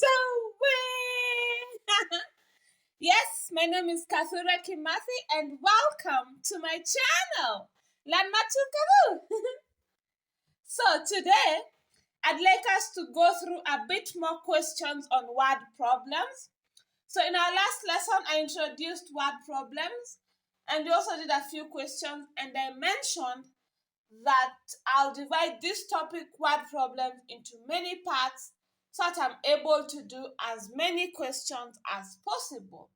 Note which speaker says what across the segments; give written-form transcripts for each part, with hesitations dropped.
Speaker 1: tutoring. Yes, my name is Kathu and welcome to my channel. Learn Kathu. So today, I'd like us to go through a bit more questions on word problems. So in our last lesson, I introduced word problems and we also did a few questions, and I mentioned that I'll divide this topic word problems into many parts so that I'm able to do as many questions as possible.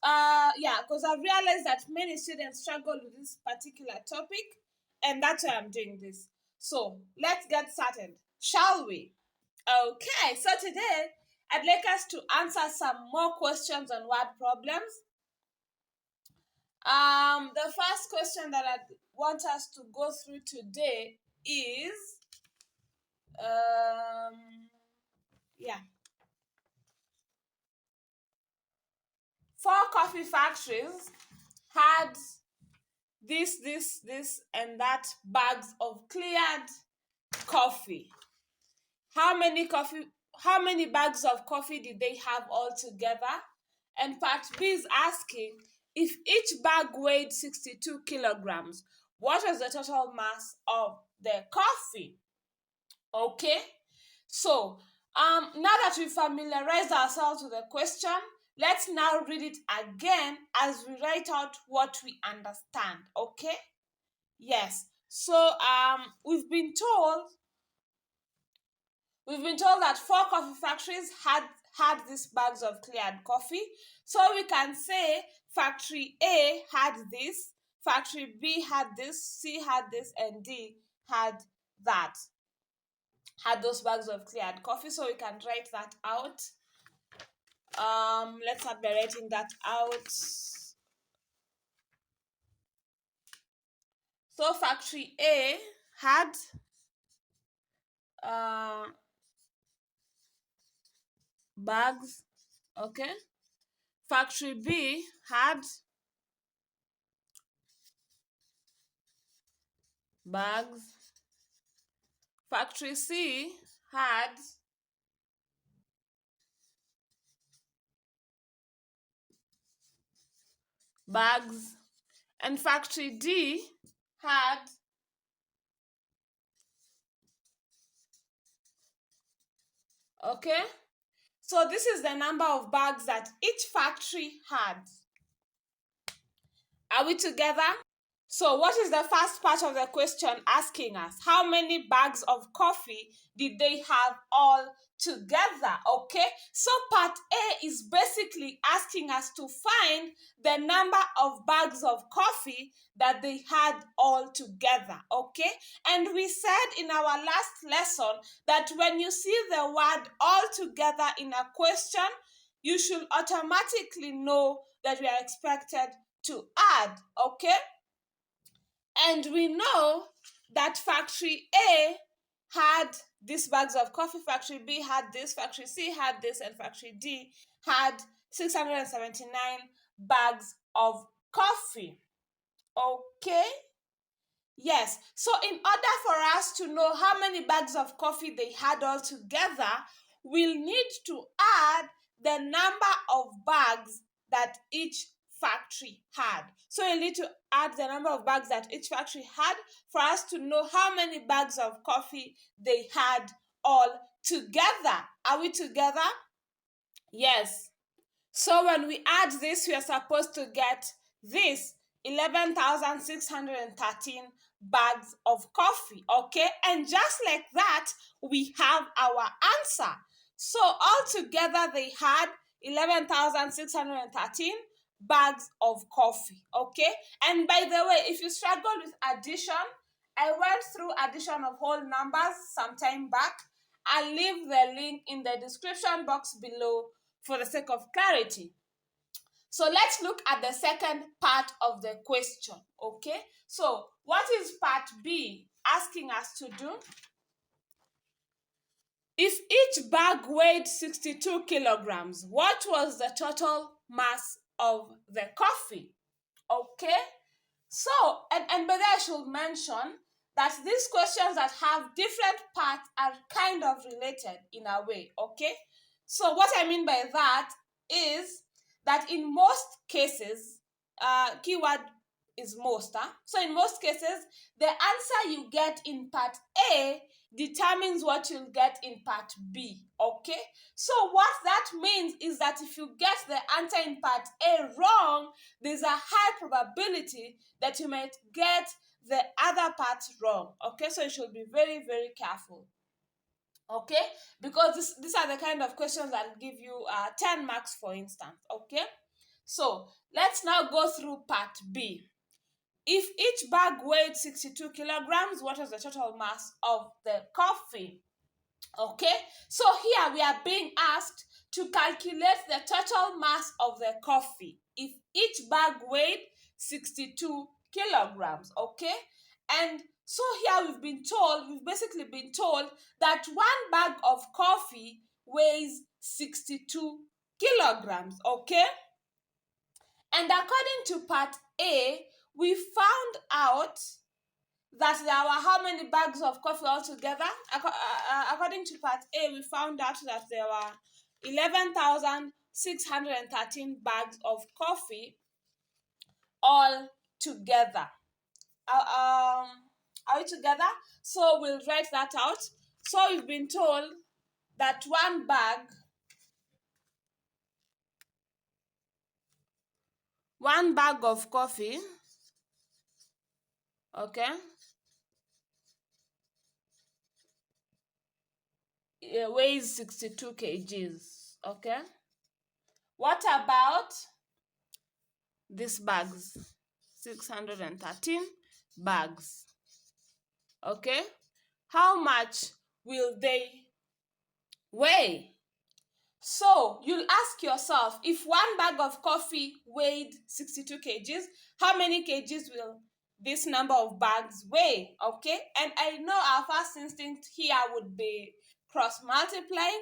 Speaker 1: Because I've realized that many students struggle with this particular topic, and that's why I'm doing this. So let's get started, shall we? Okay, so today I'd like us to answer some more questions on word problems. The first question that I want us to go through today is, yeah. 4 coffee factories had this, and that bags of cleared coffee. How many bags of coffee did they have altogether? And part B is asking, if each bag weighed 62 kilograms, what was the total mass of the coffee? Okay, so now that we familiarized ourselves with the question, let's now read it again as we write out what we understand. Okay, yes. So we've been told that 4 coffee factories had these bags of cleared coffee. So we can say factory A had this, factory B had this, C had this, and D had that. Had those bags of cleared coffee. So we can write that out. Let's start by writing that out. So factory A had bags. Okay, factory B had bags. Factory C had bags, and factory D had okay. So this is the number of bags that each factory had. Are we together? So what is the first part of the question asking us? How many bags of coffee did they have all together? Okay, so part A is basically asking us to find the number of bags of coffee that they had all together. Okay, and we said in our last lesson that when you see the word all together in a question, you should automatically know that we are expected to add. Okay, and we know that factory A had these bags of coffee, factory B had this, factory C had this, and factory D had 679 bags of coffee. Okay? Yes. So in order for us to know how many bags of coffee they had all together, we'll need to add the number of bags that each factory had. So you need to add the number of bags that each factory had for us to know how many bags of coffee they had all together. Are we together? Yes. So when we add this, we are supposed to get this 11,613 bags of coffee. Okay, and just like that, we have our answer. So altogether, they had 11,613 bags of coffee. Okay, and by the way, if you struggle with addition, I went through addition of whole numbers some time back. I'll leave the link in the description box below for the sake of clarity. So let's look at the second part of the question. Okay, so what is part B asking us to do? If each bag weighed 62 kilograms, what was the total mass of the coffee? Okay, so and by that I should mention that these questions that have different parts are kind of related in a way, okay? So what I mean by that is that in most cases, keyword is most, so in most cases, the answer you get in part A determines what you'll get in part B, okay? So what that means is that if you get the answer in part A wrong, there's a high probability that you might get the other part wrong, okay? So you should be very, very careful, okay? Because these are the kind of questions that give you 10 marks, for instance, okay? So let's now go through part B. If each bag weighed 62 kilograms, what is the total mass of the coffee? Okay, so here we are being asked to calculate the total mass of the coffee if each bag weighed 62 kilograms, okay? And so here we've basically been told that one bag of coffee weighs 62 kilograms, okay? And according to part A, we found out that there were how many bags of coffee altogether? According to part A, we found out that there were 11,613 bags of coffee all together. Are we together? So we'll write that out. So we've been told that one bag of coffee, okay, it weighs 62 kgs, okay? What about these bags? 613 bags, okay? How much will they weigh? So you'll ask yourself, if one bag of coffee weighed 62 kgs, how many kgs will this number of bags weigh, okay? And I know our first instinct here would be cross-multiplying,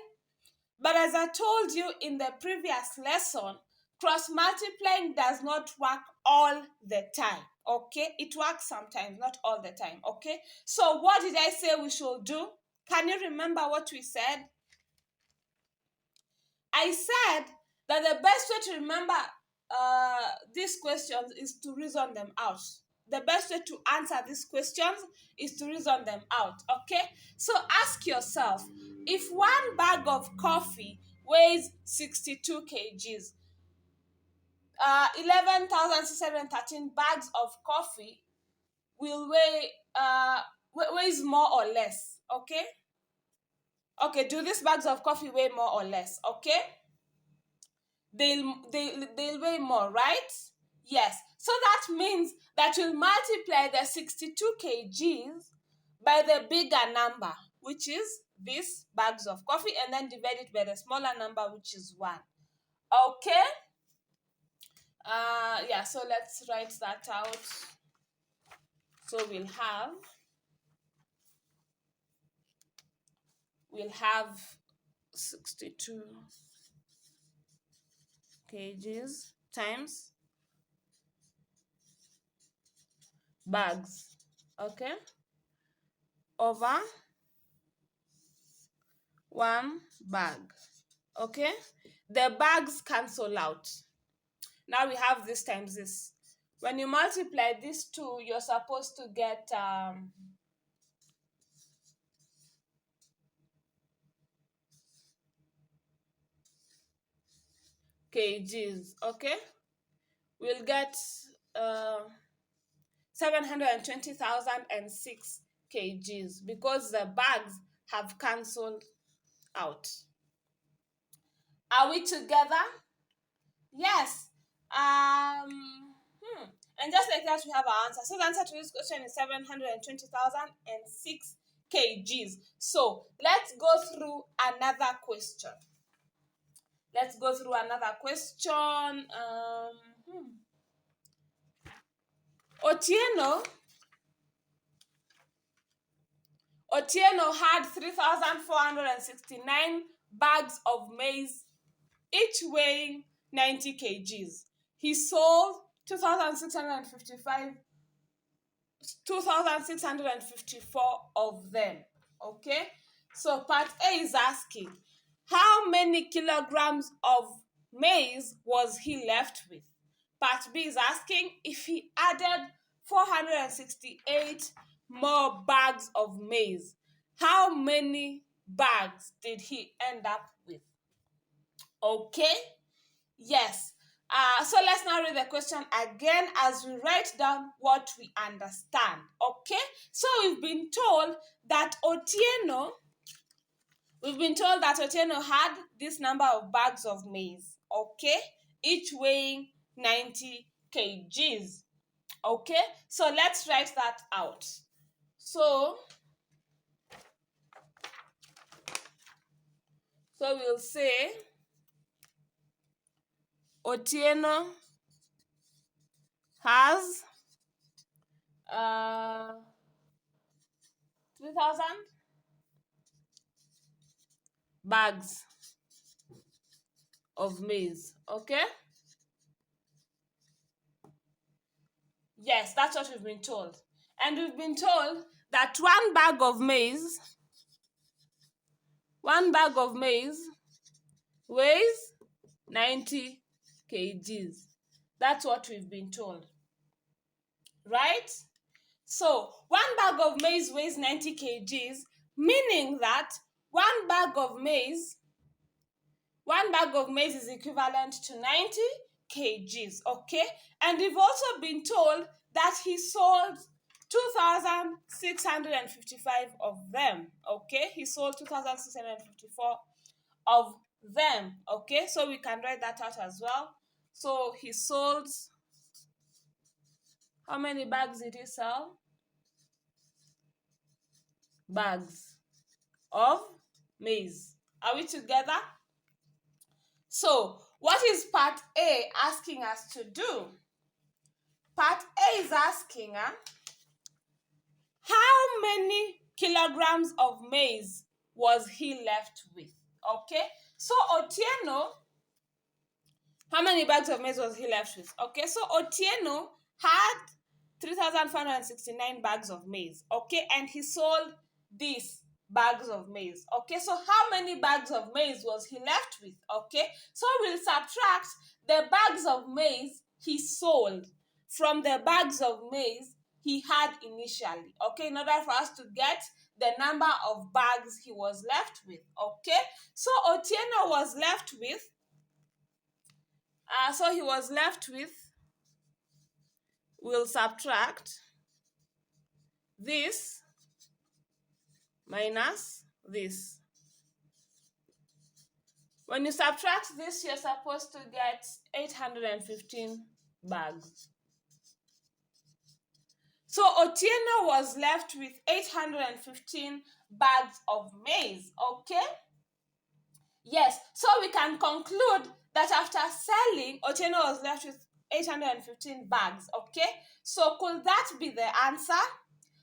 Speaker 1: but as I told you in the previous lesson, cross-multiplying does not work all the time, okay? It works sometimes, not all the time, okay? So what did I say we should do? Can you remember what we said? I said that the best way to remember these questions is to reason them out. The best way to answer these questions is to reason them out, okay? So ask yourself, if one bag of coffee weighs 62 kgs, 11,613 bags of coffee will weighs more or less, okay? Okay, do these bags of coffee weigh more or less, okay? They'll weigh more, right? Yes. So that means that you'll multiply the 62 kgs by the bigger number, which is these bags of coffee, and then divide it by the smaller number, which is 1. Okay? Yeah, so let's write that out. So we'll have 62 kgs times bags, okay, over 1 bag, okay? The bags cancel out. Now we have this times this. When you multiply these two, you're supposed to get kgs, okay? We'll get 720,006 kgs because the bags have cancelled out. Are we together? Yes. And just like that, we have our answer. So the answer to this question is 720,006 kgs. So let's go through another question. Otieno had 3,469 bags of maize, each weighing 90 kgs. He sold 2,655 2,654 of them. Okay, so part A is asking how many kilograms of maize was he left with. Part B is asking if he added 468 more bags of maize, how many bags did he end up with? Okay, yes. So let's now read the question again as we write down what we understand. Okay, so we've been told that Otieno had this number of bags of maize. Okay, each weighing 90 kgs. Okay, so let's write that out. So we'll say Otieno has 3,000 bags of maize. Okay, yes, that's what we've been told. And we've been told that one bag of maize weighs 90 kgs. That's what we've been told, right? So one bag of maize weighs 90 kgs, meaning that one bag of maize is equivalent to 90 kgs. Okay, and we've also been told that he sold 2,655 of them. Okay, he sold 2,654 of them. Okay, so we can write that out as well. So he sold, how many bags did he sell? Bags of maize. Are we together? So what is part A asking us to do? Part A is asking how many kilograms of maize was he left with? Okay, so Otieno, how many bags of maize was he left with? Okay, so Otieno had 3,469 bags of maize. Okay, and he sold these bags of maize. Okay, so how many bags of maize was he left with? Okay, so we'll subtract the bags of maize he sold from the bags of maize he had initially. Okay, in order for us to get the number of bags he was left with. Okay, so Otieno was left with we'll subtract this minus this. When you subtract this, you're supposed to get 815 bags. So Otieno was left with 815 bags of maize. Okay? Yes, so we can conclude that after selling, Otieno was left with 815 bags. Okay? So could that be the answer?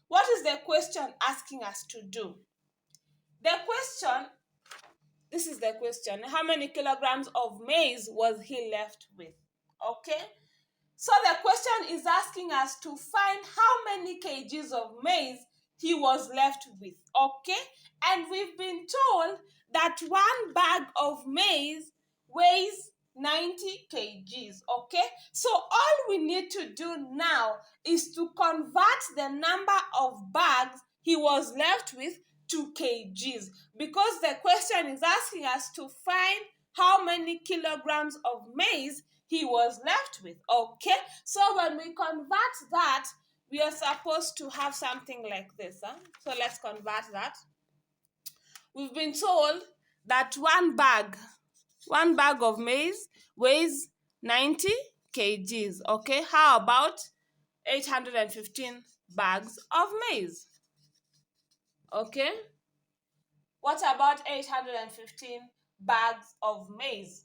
Speaker 1: What is the question asking us to do? This is the question. How many kilograms of maize was he left with? Okay? So the question is asking us to find how many kgs of maize he was left with. Okay? And we've been told that one bag of maize weighs 90 kgs. Okay? So all we need to do now is to convert the number of bags he was left with to kgs, because the question is asking us to find how many kilograms of maize he was left with. Okay, so when we convert that, we are supposed to have something like this. So let's convert that. We've been told that one bag of maize weighs 90 kgs. Okay, how about 815 bags of maize? Okay, what about 815 bags of maize?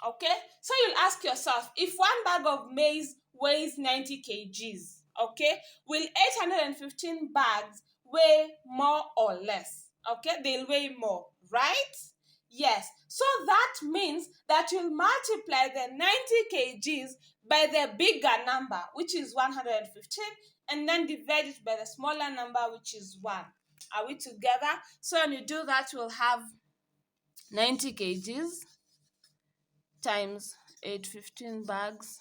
Speaker 1: Okay, so you'll ask yourself, if one bag of maize weighs 90 kgs, okay, will 815 bags weigh more or less? Okay, they'll weigh more, right? Yes, so that means that you'll multiply the 90 kgs by the bigger number, which is 115, and then divide it by the smaller number, which is 1. Are we together? So when you do that, we'll have 90 kgs times 815 bags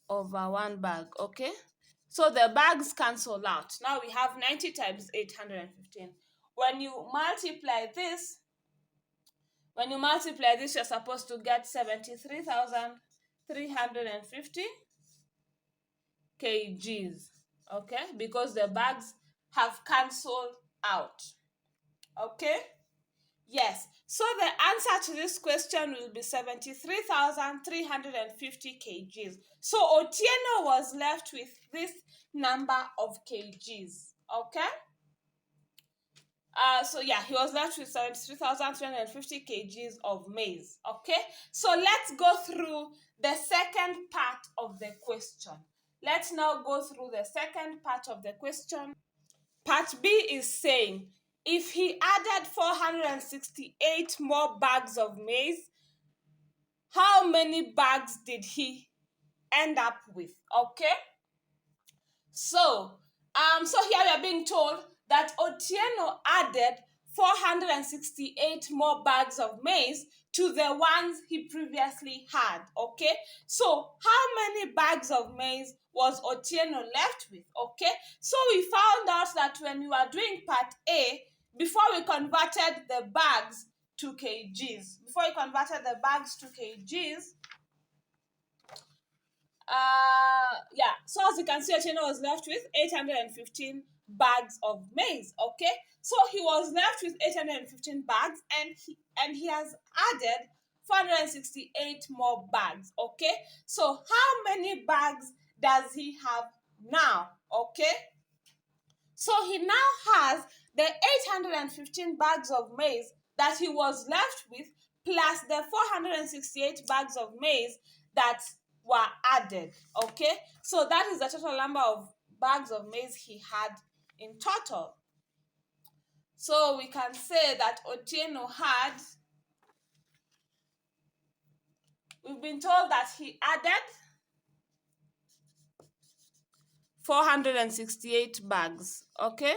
Speaker 1: over 1 bag, okay? So the bags cancel out. Now we have 90 times 815. When you multiply this, you're supposed to get 73,350 kgs, okay? Because the bags have cancelled out, okay? Yes, so the answer to this question will be 73,350 kgs. So Otieno was left with this number of kgs, okay? So yeah, he was left with 73,350 kgs of maize, okay? So let's go through the second part of the question. Let's now go through the second part of the question. Part B is saying, if he added 468 more bags of maize, how many bags did he end up with? Okay? So here we are being told that Otieno added 468 more bags of maize to the ones he previously had, okay? So how many bags of maize was Otieno left with, okay? So we found out that when we were doing part A, before we converted the bags to kgs, so as you can see, Otieno was left with 815 bags of maize, okay? So he was left with 815 bags, and he has added 468 more bags, okay? So how many bags does he have now, okay? So he now has the 815 bags of maize that he was left with, plus the 468 bags of maize that were added, okay? So that is the total number of bags of maize he had in total. So we can say that Otieno had, we've been told that he added 468 bags, okay?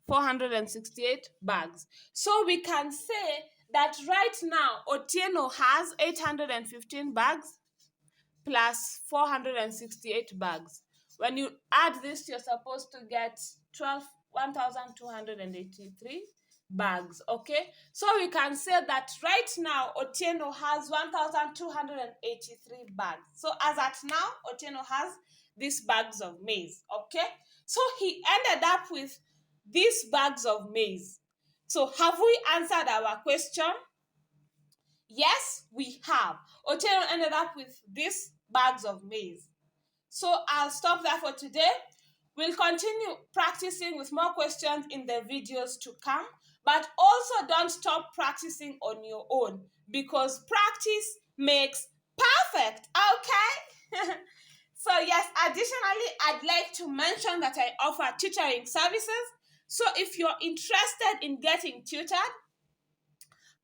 Speaker 1: 468 bags. So we can say that right now Otieno has 815 bags plus 468 bags. When you add this, you're supposed to get 1,283 bags, okay? So we can say that right now Otieno has 1,283 bags. So as at now, Otieno has these bags of maize, okay? So he ended up with these bags of maize. So have we answered our question? Yes, we have. Otieno ended up with these bags of maize. So I'll stop there for today. We'll continue practicing with more questions in the videos to come. But also don't stop practicing on your own, because practice makes perfect, okay? So yes, additionally, I'd like to mention that I offer tutoring services. So if you're interested in getting tutored,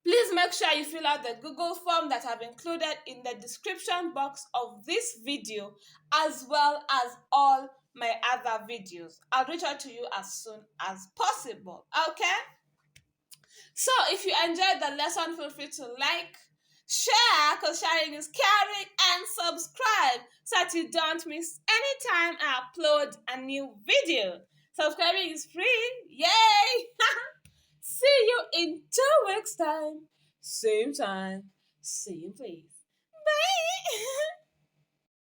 Speaker 1: please make sure you fill out the Google form that I've included in the description box of this video, as well as all my other videos. I'll reach out to you as soon as possible, okay? So if you enjoyed the lesson, feel free to like, share, because sharing is caring, and subscribe so that you don't miss any time I upload a new video. Subscribing is free. Yay! See you in 2 weeks' time. Same time, same place. Bye!